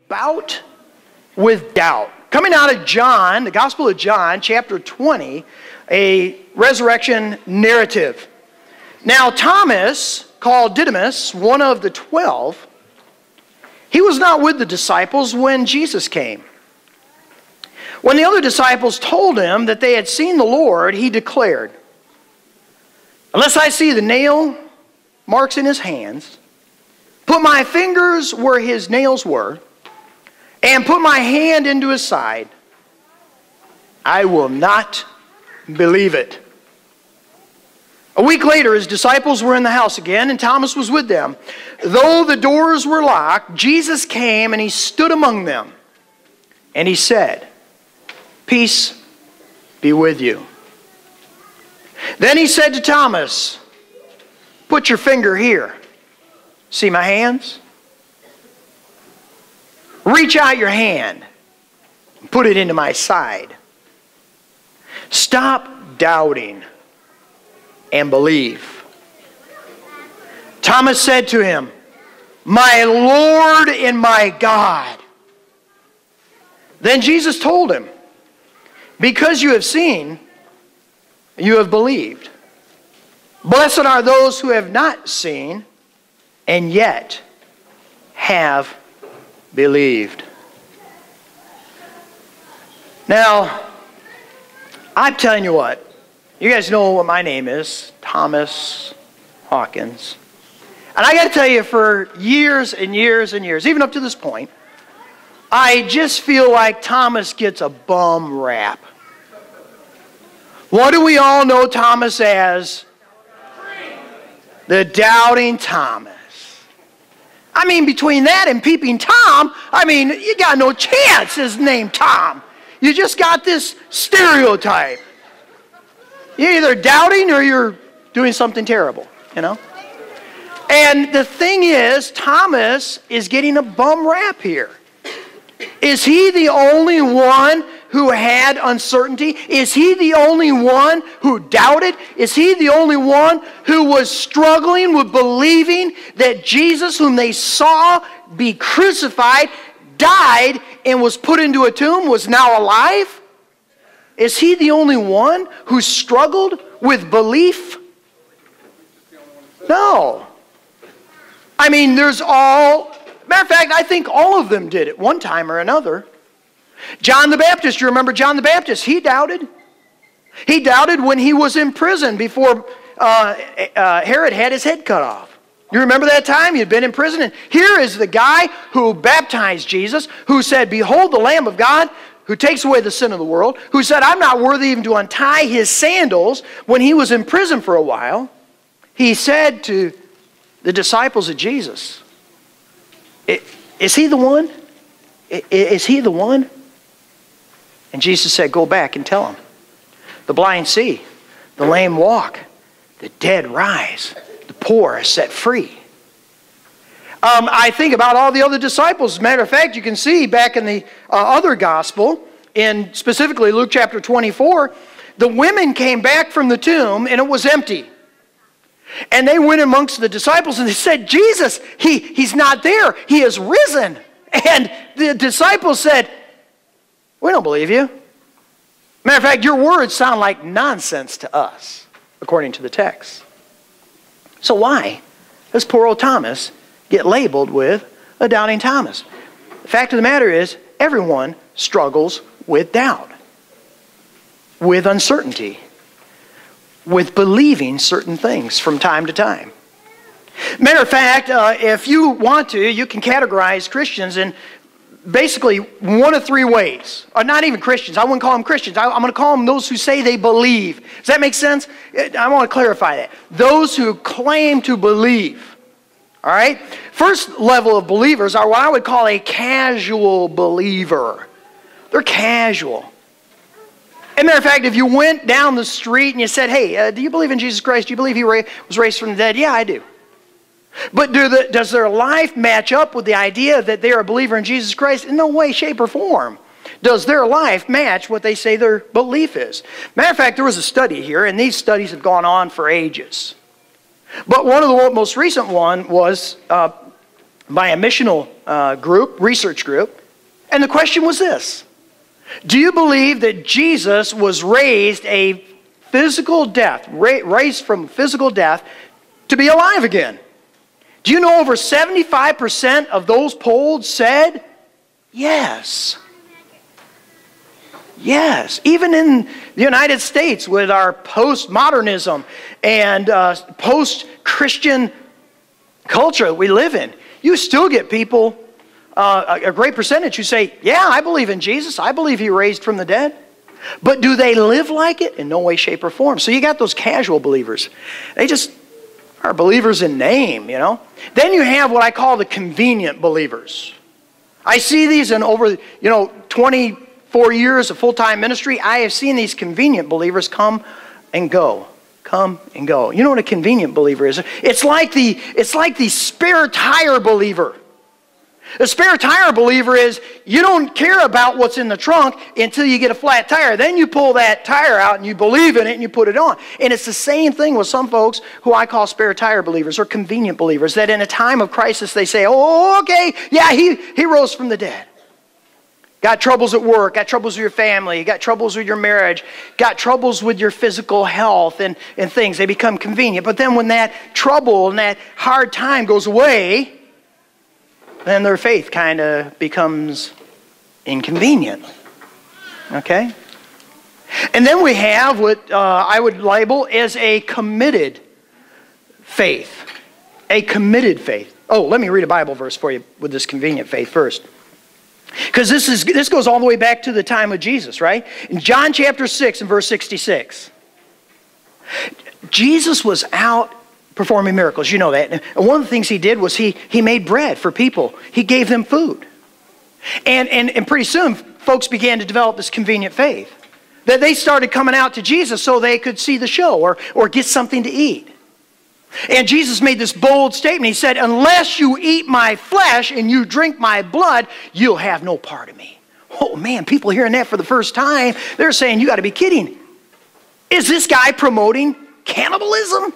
bout with doubt. Coming out of John, the Gospel of John, chapter 20, a resurrection narrative. Now Thomas, called Didymus, one of the 12, he was not with the disciples when Jesus came. When the other disciples told him that they had seen the Lord, he declared, "Unless I see the nail marks in his hands, put my fingers where his nails were, and put my hand into his side, I will not believe it." A week later, his disciples were in the house again, and Thomas was with them. Though the doors were locked, Jesus came and he stood among them. And he said, "Peace be with you." Then he said to Thomas, "Put your finger here. See my hands? Reach out your hand and put it into my side. Stop doubting and believe." Thomas said to him, "My Lord and my God." Then Jesus told him, "Because you have seen, you have believed. Blessed are those who have not seen and yet have believed." Now, I'm telling you what, you guys know what my name is, Thomas Hawkins. And I got to tell you, for years and years and years, even up to this point, I just feel like Thomas gets a bum rap. What do we all know Thomas as? The Doubting Thomas. I mean, between that and Peeping Tom, I mean, you got no chance his name Tom. You just got this stereotype. You're either doubting or you're doing something terrible, you know? And the thing is, Thomas is getting a bum rap here. Is he the only one who had uncertainty? Is he the only one who doubted? Is he the only one who was struggling with believing that Jesus, whom they saw be crucified, died, and was put into a tomb, was now alive? Is he the only one who struggled with belief? No. I mean, matter of fact, I think all of them did at one time or another. John the Baptist, you remember John the Baptist? He doubted. He doubted when he was in prison before Herod had his head cut off. You remember that time? He'd been in prison, and here is the guy who baptized Jesus, who said, "Behold the Lamb of God, who takes away the sin of the world," who said, "I'm not worthy even to untie his sandals." When he was in prison for a while, he said to the disciples of Jesus, "Is he the one? Is he the one?" And Jesus said, "Go back and tell him. The blind see, the lame walk, the dead rise, the poor are set free." I think about all the other disciples. As a matter of fact, you can see back in the other gospel, in specifically Luke chapter 24, the women came back from the tomb and it was empty. And they went amongst the disciples and they said, "Jesus, he's not there. He is risen." And the disciples said, "We don't believe you. Matter of fact, your words sound like nonsense to us," according to the text. So why does poor old Thomas get labeled with a Doubting Thomas? The fact of the matter is, everyone struggles with doubt, with uncertainty, with believing certain things from time to time. Matter of fact, if you want to, you can categorize Christians in basically one of three ways. Or not even Christians. I wouldn't call them Christians. I'm going to call them those who say they believe. Does that make sense? I want to clarify that. Those who claim to believe. All right? First level of believers are what I would call a casual believer. They're casual. As a matter of fact, if you went down the street and you said, "Hey, do you believe in Jesus Christ? Do you believe he was raised from the dead?" "Yeah, I do." But does their life match up with the idea that they're a believer in Jesus Christ? In no way, shape, or form does their life match what they say their belief is. Matter of fact, there was a study here, and these studies have gone on for ages. But one of the most recent one was by a missional group, research group. And the question was this: do you believe that Jesus was raised a physical death, raised from physical death to be alive again? Do you know over 75% of those polled said yes? Yes. Even in the United States with our postmodernism and post-Christian culture that we live in, you still get people, a great percentage, who say, yeah, I believe in Jesus. I believe He raised from the dead. But do they live like it? In no way, shape, or form. So you got those casual believers. They just are believers in name, you know. Then you have what I call the convenient believers. I see these in over, 24 years of full-time ministry. I have seen these convenient believers come and go. Come and go. You know what a convenient believer is? It's like the spare tire believer. The spare tire believer is, you don't care about what's in the trunk until you get a flat tire. Then you pull that tire out and you believe in it and you put it on. And it's the same thing with some folks who I call spare tire believers or convenient believers, that in a time of crisis they say, oh, okay, yeah, he rose from the dead. Got troubles at work, got troubles with your family, got troubles with your marriage, got troubles with your physical health and things. They become convenient. But then when that trouble and that hard time goes away, then their faith kind of becomes inconvenient. Okay? And then we have what I would label as a committed faith. A committed faith. Oh, let me read a Bible verse for you with this convenient faith first. Because this goes all the way back to the time of Jesus, right? In John chapter 6 and verse 66. Jesus was out performing miracles. You know that. And one of the things He did was He made bread for people. He gave them food. And pretty soon, folks began to develop this convenient faith. That they started coming out to Jesus so they could see the show or get something to eat. And Jesus made this bold statement. He said, unless you eat my flesh and you drink my blood, you'll have no part of me. Oh man, people hearing that for the first time, they're saying, you got to be kidding. Is this guy promoting cannibalism?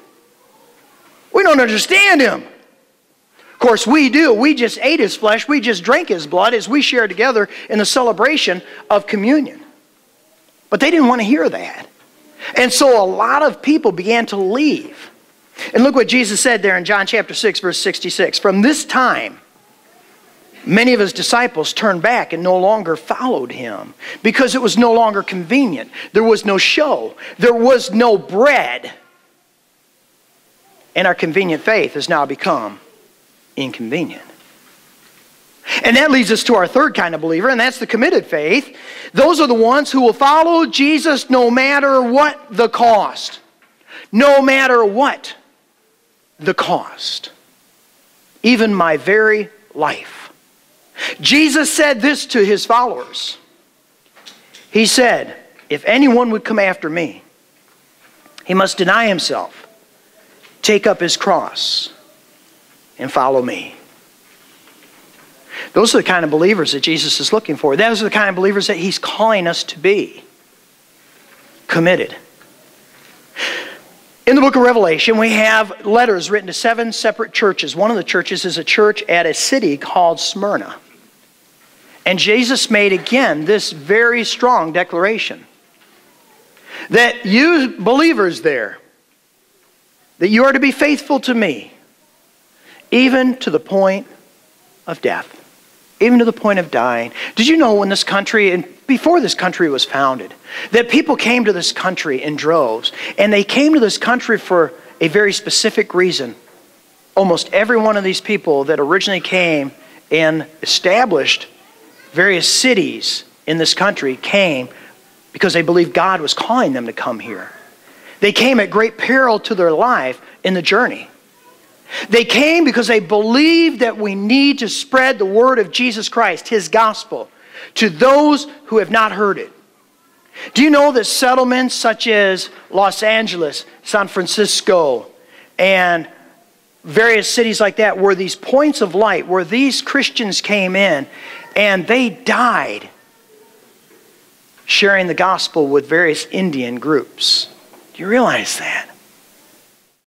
We don't understand Him. Of course, we do. We just ate His flesh. We just drank His blood as we shared together in the celebration of communion. But they didn't want to hear that. And so a lot of people began to leave. And look what Jesus said there in John chapter 6, verse 66. From this time, many of His disciples turned back and no longer followed Him because it was no longer convenient. There was no show. There was no bread. And our convenient faith has now become inconvenient. And that leads us to our third kind of believer, and that's the committed faith. Those are the ones who will follow Jesus no matter what the cost. No matter what the cost. Even my very life. Jesus said this to His followers. He said, if anyone would come after me, he must deny himself, take up his cross, and follow me. Those are the kind of believers that Jesus is looking for. Those are the kind of believers that He's calling us to be. Committed. In the book of Revelation, we have letters written to 7 separate churches. One of the churches is a church at a city called Smyrna. And Jesus made again this very strong declaration. That you believers there, that you are to be faithful to me, even to the point of death. Even to the point of dying. Did you know when this country, and before this country was founded, that people came to this country in droves, and they came to this country for a very specific reason. Almost every one of these people that originally came and established various cities in this country came because they believed God was calling them to come here. They came at great peril to their life in the journey. They came because they believed that we need to spread the word of Jesus Christ, His gospel, to those who have not heard it. Do you know that settlements such as Los Angeles, San Francisco, and various cities like that were these points of light where these Christians came in and they died sharing the gospel with various Indian groups? Do you realize that?